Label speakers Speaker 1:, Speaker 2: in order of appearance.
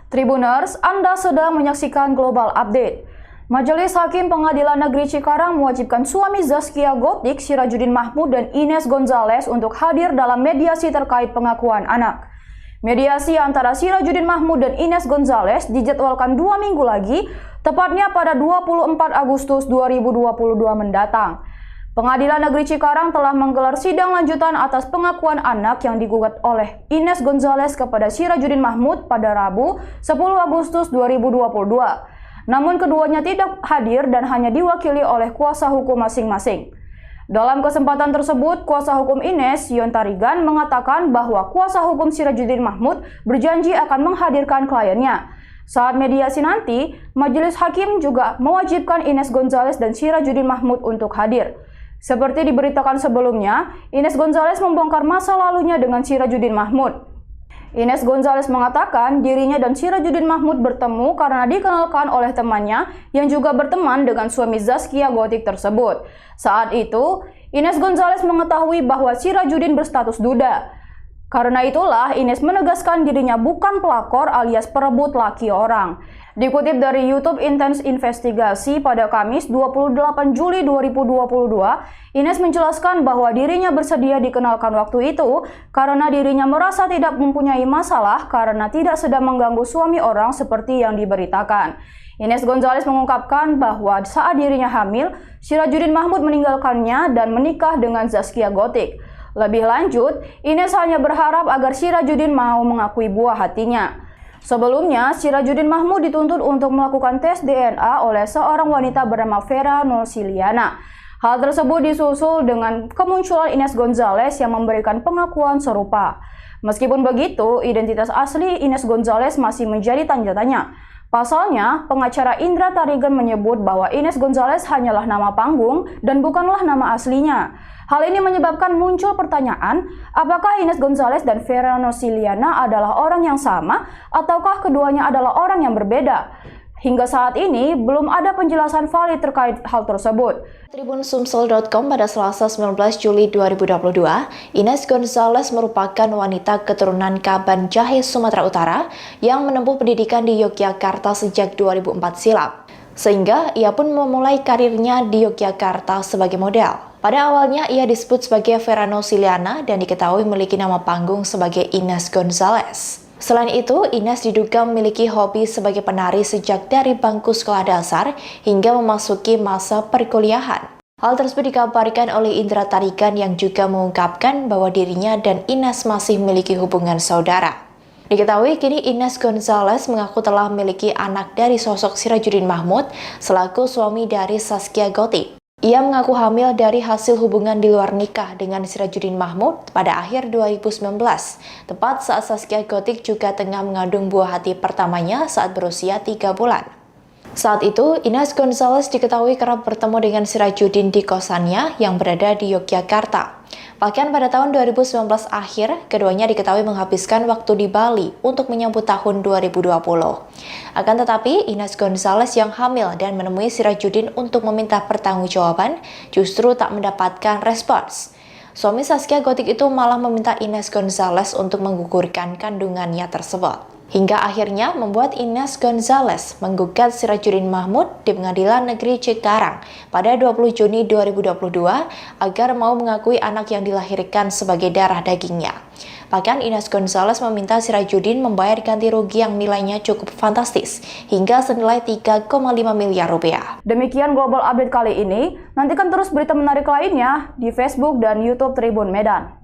Speaker 1: Tribuners, Anda sedang menyaksikan Global Update. Majelis Hakim Pengadilan Negeri Cikarang mewajibkan suami Zaskia Gotik, Sirajuddin Mahmud dan Ines Gonzales untuk hadir dalam mediasi terkait pengakuan anak. Mediasi antara Sirajuddin Mahmud dan Ines Gonzales dijadwalkan 2 minggu lagi, tepatnya pada 24 Agustus 2022 mendatang. Pengadilan Negeri Cikarang telah menggelar sidang lanjutan atas pengakuan anak yang digugat oleh Ines Gonzales kepada Sirajuddin Mahmud pada Rabu 10 Agustus 2022. Namun keduanya tidak hadir dan hanya diwakili oleh kuasa hukum masing-masing. Dalam kesempatan tersebut, kuasa hukum Ines, Yon Tarigan, mengatakan bahwa kuasa hukum Sirajuddin Mahmud berjanji akan menghadirkan kliennya. Saat mediasi nanti, Majelis Hakim juga mewajibkan Ines Gonzales dan Sirajuddin Mahmud untuk hadir. Seperti diberitakan sebelumnya, Ines Gonzales membongkar masa lalunya dengan Sirajuddin Mahmud. Ines Gonzales mengatakan dirinya dan Sirajuddin Mahmud bertemu karena dikenalkan oleh temannya yang juga berteman dengan suami Zaskia Gotik tersebut. Saat itu, Ines Gonzales mengetahui bahwa Sirajuddin berstatus duda. Karena itulah Ines menegaskan dirinya bukan pelakor alias perebut laki orang. Dikutip dari YouTube Intens Investigasi pada Kamis 28 Juli 2022, Ines menjelaskan bahwa dirinya bersedia dikenalkan waktu itu karena dirinya merasa tidak mempunyai masalah karena tidak sedang mengganggu suami orang seperti yang diberitakan. Ines Gonzales mengungkapkan bahwa saat dirinya hamil, Sirajuddin Mahmud meninggalkannya dan menikah dengan Zaskia Gotik. Lebih lanjut, Ines hanya berharap agar Sirajuddin mau mengakui buah hatinya. Sebelumnya, Sirajuddin Mahmud dituntut untuk melakukan tes DNA oleh seorang wanita bernama Vera Nosiliana. Hal tersebut disusul dengan kemunculan Ines Gonzales yang memberikan pengakuan serupa. Meskipun begitu, identitas asli Ines Gonzales masih menjadi tanda tanya. Pasalnya, pengacara Indra Tarigan menyebut bahwa Ines Gonzales hanyalah nama panggung dan bukanlah nama aslinya. Hal ini menyebabkan muncul pertanyaan, apakah Ines Gonzales dan Vera Nosiliana adalah orang yang sama ataukah keduanya adalah orang yang berbeda? Hingga saat ini, belum ada penjelasan valid terkait hal tersebut.
Speaker 2: Tribun Sumsel.com pada Selasa 19 Juli 2022, Ines Gonzales merupakan wanita keturunan Kaban Jahe, Sumatera Utara yang menempuh pendidikan di Yogyakarta sejak 2004 silam. Sehingga ia pun memulai karirnya di Yogyakarta sebagai model. Pada awalnya ia disebut sebagai Vera Nosiliana dan diketahui memiliki nama panggung sebagai Ines Gonzales. Selain itu, Ines diduga memiliki hobi sebagai penari sejak dari bangku sekolah dasar hingga memasuki masa perkuliahan. Hal tersebut dikabarkan oleh Indra Tarigan yang juga mengungkapkan bahwa dirinya dan Ines masih memiliki hubungan saudara. Diketahui kini Ines Gonzales mengaku telah memiliki anak dari sosok Sirajuddin Mahmud selaku suami dari Zaskia Gotik. Ia mengaku hamil dari hasil hubungan di luar nikah dengan Sirajuddin Mahmud pada akhir 2019, tepat saat Zaskia Gotik juga tengah mengandung buah hati pertamanya saat berusia 3 bulan. Saat itu, Ines Gonzales diketahui kerap bertemu dengan Sirajuddin di kosannya yang berada di Yogyakarta. Bahkan pada tahun 2019 akhir, keduanya diketahui menghabiskan waktu di Bali untuk menyambut tahun 2020. Akan tetapi, Ines Gonzales yang hamil dan menemui Sirajuddin untuk meminta pertanggungjawaban justru tak mendapatkan respons. Suami Zaskia Gotik itu malah meminta Ines Gonzales untuk menggugurkan kandungannya tersebut. Hingga akhirnya membuat Ines Gonzales menggugat Sirajuddin Mahmud di Pengadilan Negeri Cikarang pada 20 Juni 2022 agar mau mengakui anak yang dilahirkan sebagai darah dagingnya. Bahkan Ines Gonzales meminta Sirajuddin membayar ganti rugi yang nilainya cukup fantastis hingga senilai 3,5 miliar rupiah.
Speaker 1: Demikian Global Update kali ini. Nantikan terus berita menarik lainnya di Facebook dan YouTube Tribun Medan.